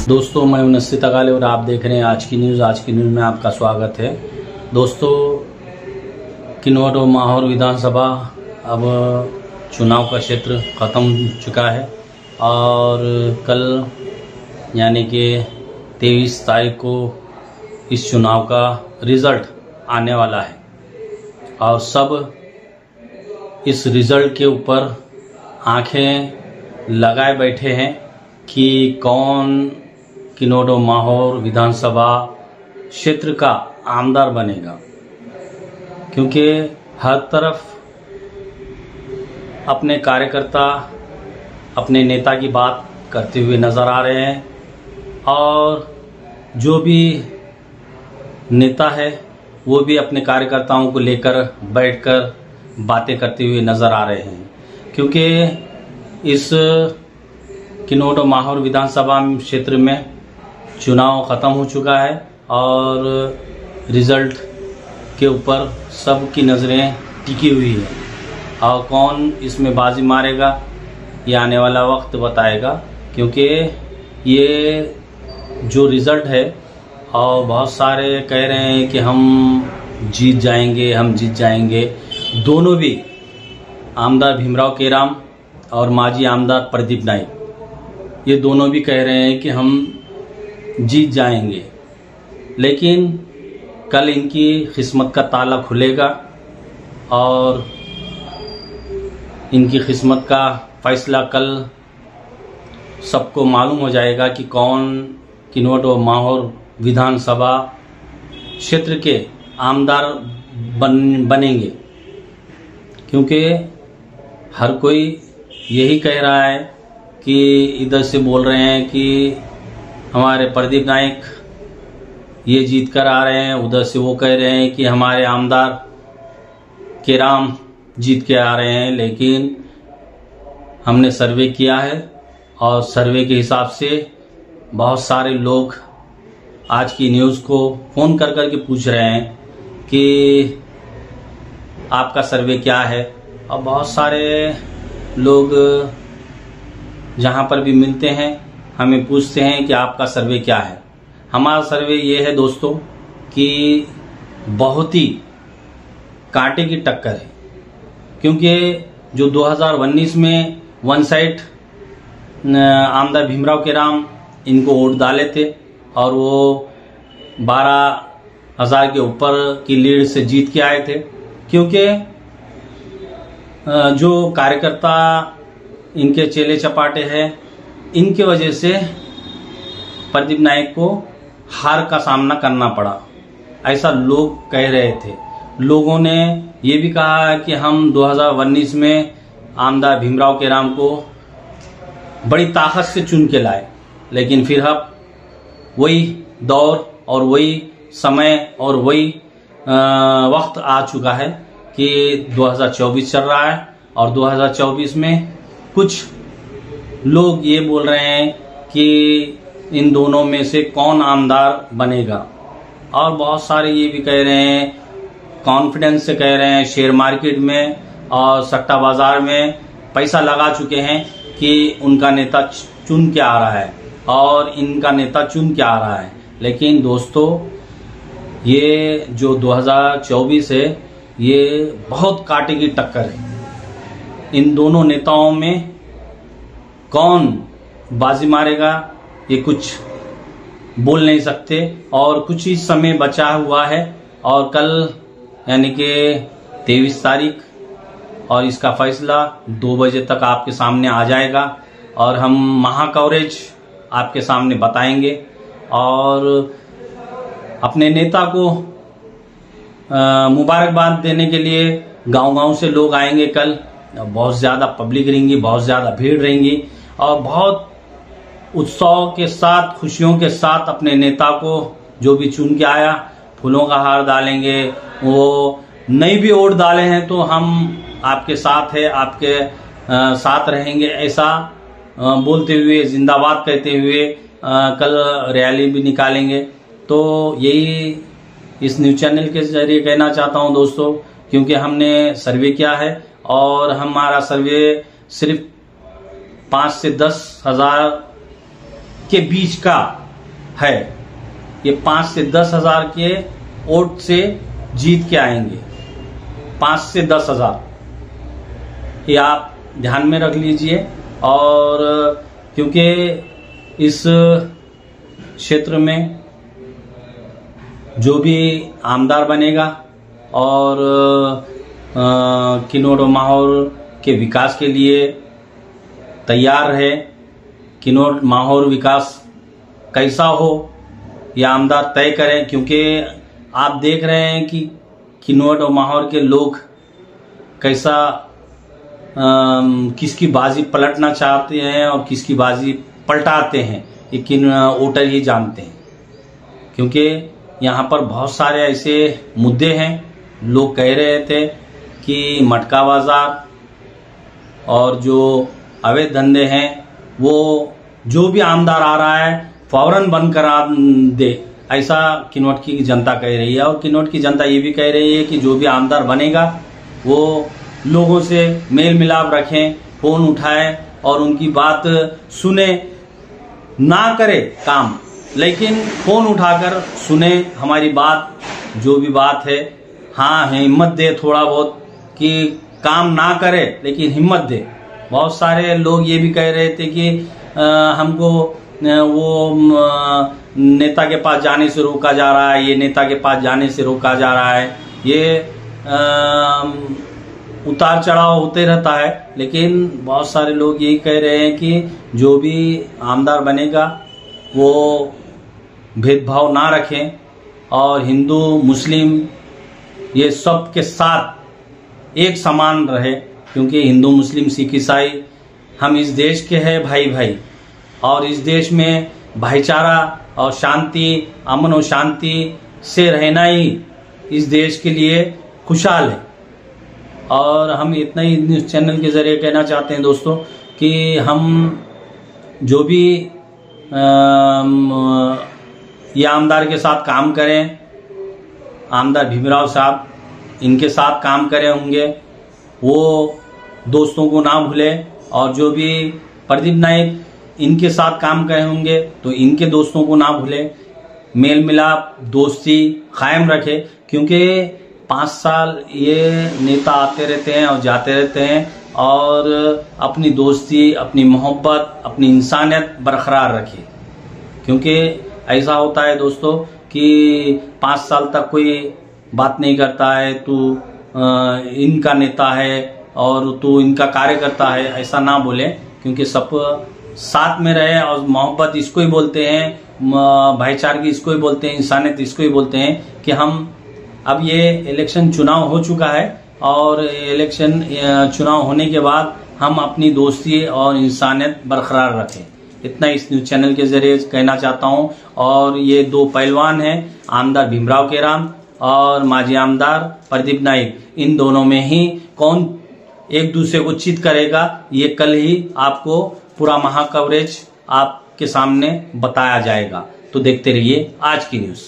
दोस्तों, मैं हूं नसीर तगाले और आप देख रहे हैं आज की न्यूज़। आज की न्यूज़ में आपका स्वागत है। दोस्तों, किन्नौर और माहौर विधानसभा अब चुनाव का क्षेत्र ख़त्म हो चुका है और कल यानी कि 23 तारीख को इस चुनाव का रिज़ल्ट आने वाला है और सब इस रिज़ल्ट के ऊपर आंखें लगाए बैठे हैं कि कौन किन्नौर और माहौर विधानसभा क्षेत्र का आमदार बनेगा, क्योंकि हर तरफ अपने कार्यकर्ता अपने नेता की बात करते हुए नज़र आ रहे हैं और जो भी नेता है वो भी अपने कार्यकर्ताओं को लेकर बैठकर बातें करते हुए नज़र आ रहे हैं, क्योंकि इस किन्नौर और माहौर विधानसभा क्षेत्र में चुनाव ख़त्म हो चुका है और रिज़ल्ट के ऊपर सबकी नज़रें टिकी हुई है और कौन इसमें बाजी मारेगा ये आने वाला वक्त बताएगा। क्योंकि ये जो रिज़ल्ट है और बहुत सारे कह रहे हैं कि हम जीत जाएंगे। दोनों भी आमदार भीमराव केराम और माजी आमदार प्रदीप नाइक, ये दोनों भी कह रहे हैं कि हम जीत जाएंगे, लेकिन कल इनकी किस्मत का ताला खुलेगा और इनकी किस्मत का फैसला कल सबको मालूम हो जाएगा कि कौन किन्नौर और माहौर विधानसभा क्षेत्र के आमदार बनेंगे। क्योंकि हर कोई यही कह रहा है कि इधर से बोल रहे हैं कि हमारे प्रदीप नाइक ये जीत कर आ रहे हैं, उधर से वो कह रहे हैं कि हमारे आमदार केराम जीत के आ रहे हैं। लेकिन हमने सर्वे किया है और सर्वे के हिसाब से बहुत सारे लोग आज की न्यूज़ को फ़ोन कर कर के पूछ रहे हैं कि आपका सर्वे क्या है। और बहुत सारे लोग जहाँ पर भी मिलते हैं हमें पूछते हैं कि आपका सर्वे क्या है। हमारा सर्वे ये है दोस्तों कि बहुत ही कांटे की टक्कर है, क्योंकि जो 2019 में वन साइड आमदार भीमराव केराम इनको वोट डाले थे और वो 12,000 के ऊपर की लीड से जीत के आए थे। क्योंकि जो कार्यकर्ता इनके चेले चपाटे हैं, इनके वजह से प्रदीप नाइक को हार का सामना करना पड़ा, ऐसा लोग कह रहे थे। लोगों ने ये भी कहा कि हम 2019 में आमदार भीमराव केराम को बड़ी ताकत से चुन के लाए, लेकिन फिर अब वही दौर और वही समय और वही वक्त आ चुका है कि 2024 चल रहा है और 2024 में कुछ लोग ये बोल रहे हैं कि इन दोनों में से कौन आमदार बनेगा। और बहुत सारे ये भी कह रहे हैं, कॉन्फिडेंस से कह रहे हैं, शेयर मार्केट में और सट्टा बाजार में पैसा लगा चुके हैं कि उनका नेता चुन के आ रहा है और इनका नेता चुन के आ रहा है। लेकिन दोस्तों, ये जो 2024 है ये बहुत कांटे की टक्कर है। इन दोनों नेताओं में कौन बाजी मारेगा ये कुछ बोल नहीं सकते और कुछ ही समय बचा हुआ है और कल यानी कि 23 तारीख और इसका फैसला 2 बजे तक आपके सामने आ जाएगा और हम महा कवरेज आपके सामने बताएंगे और अपने नेता को मुबारकबाद देने के लिए गांव-गांव से लोग आएंगे। कल बहुत ज़्यादा पब्लिक रहेंगी, बहुत ज़्यादा भीड़ रहेंगी और बहुत उत्साह के साथ, खुशियों के साथ अपने नेता को जो भी चुन के आया फूलों का हार डालेंगे। वो नहीं भी वोट डाले हैं तो हम आपके साथ है, आपके साथ रहेंगे, ऐसा बोलते हुए, जिंदाबाद कहते हुए कल रैली भी निकालेंगे। तो यही इस न्यूज़ चैनल के जरिए कहना चाहता हूं दोस्तों, क्योंकि हमने सर्वे किया है और हमारा सर्वे सिर्फ 5 से 10 हजार के बीच का है। ये 5 से 10 हजार के वोट से जीत के आएंगे, 5 से 10 हजार, ये आप ध्यान में रख लीजिए। और क्योंकि इस क्षेत्र में जो भी आमदार बनेगा और किन्नौर और माहौर के विकास के लिए तैयार है, किन्नौर माहौर विकास कैसा हो ये आमदार तय करें। क्योंकि आप देख रहे हैं कि किन्नौर और माहौर के लोग कैसा किसकी बाजी पलटना चाहते हैं और किसकी बाजी पलटाते हैं, ये किन वोटर ही जानते हैं। क्योंकि यहाँ पर बहुत सारे ऐसे मुद्दे हैं। लोग कह रहे थे कि मटका बाजार और जो अवैध धंधे हैं वो जो भी आमदार आ रहा है फौरन बंद करा दे, ऐसा किन्नौर की जनता कह रही है। और किन्नौर की जनता ये भी कह रही है कि जो भी आमदार बनेगा वो लोगों से मेल मिलाप रखें, फोन उठाए और उनकी बात सुने, ना करे काम लेकिन फोन उठाकर सुने हमारी बात, जो भी बात है। हाँ, हिम्मत दे थोड़ा बहुत कि काम ना करे लेकिन हिम्मत दे। बहुत सारे लोग ये भी कह रहे थे कि हमको वो नेता के पास जाने से रोका जा रहा है, ये नेता के पास जाने से रोका जा रहा है। ये उतार चढ़ाव होते रहता है, लेकिन बहुत सारे लोग यही कह रहे हैं कि जो भी आमदार बनेगा वो भेदभाव ना रखें और हिंदू मुस्लिम ये सब के साथ एक समान रहे। क्योंकि हिंदू मुस्लिम सिख ईसाई हम इस देश के हैं भाई भाई, और इस देश में भाईचारा और शांति, अमन और शांति से रहना ही इस देश के लिए खुशहाल है। और हम इतना ही न्यूज़ चैनल के जरिए कहना चाहते हैं दोस्तों कि हम जो भी ये आमदार के साथ काम करें, आमदार भीमराव साहब इनके साथ काम करे होंगे, वो दोस्तों को ना भूले। और जो भी प्रदीप नाइक इनके साथ काम करे होंगे तो इनके दोस्तों को ना भूले, मेल मिलाप दोस्ती कायम रखे। क्योंकि 5 साल ये नेता आते रहते हैं और जाते रहते हैं, और अपनी दोस्ती, अपनी मोहब्बत, अपनी इंसानियत बरकरार रखे। क्योंकि ऐसा होता है दोस्तों कि 5 साल तक कोई बात नहीं करता है, तू इनका नेता है और तू इनका कार्यकर्ता है, ऐसा ना बोले। क्योंकि सब साथ में रहे, और मोहब्बत इसको ही बोलते हैं, भाईचारगी इसको ही बोलते हैं, इंसानियत इसको ही बोलते हैं। कि हम अब ये इलेक्शन चुनाव हो चुका है, और इलेक्शन चुनाव होने के बाद हम अपनी दोस्ती और इंसानियत बरकरार रखें। इतना इस न्यूज चैनल के जरिए कहना चाहता हूं। और ये 2 पहलवान हैं, आमदार भीमराव केराम और माजी आमदार प्रदीप नाइक, इन दोनों में ही कौन एक दूसरे को चित करेगा, ये कल ही आपको पूरा महा कवरेज आपके सामने बताया जाएगा। तो देखते रहिए आज की न्यूज़।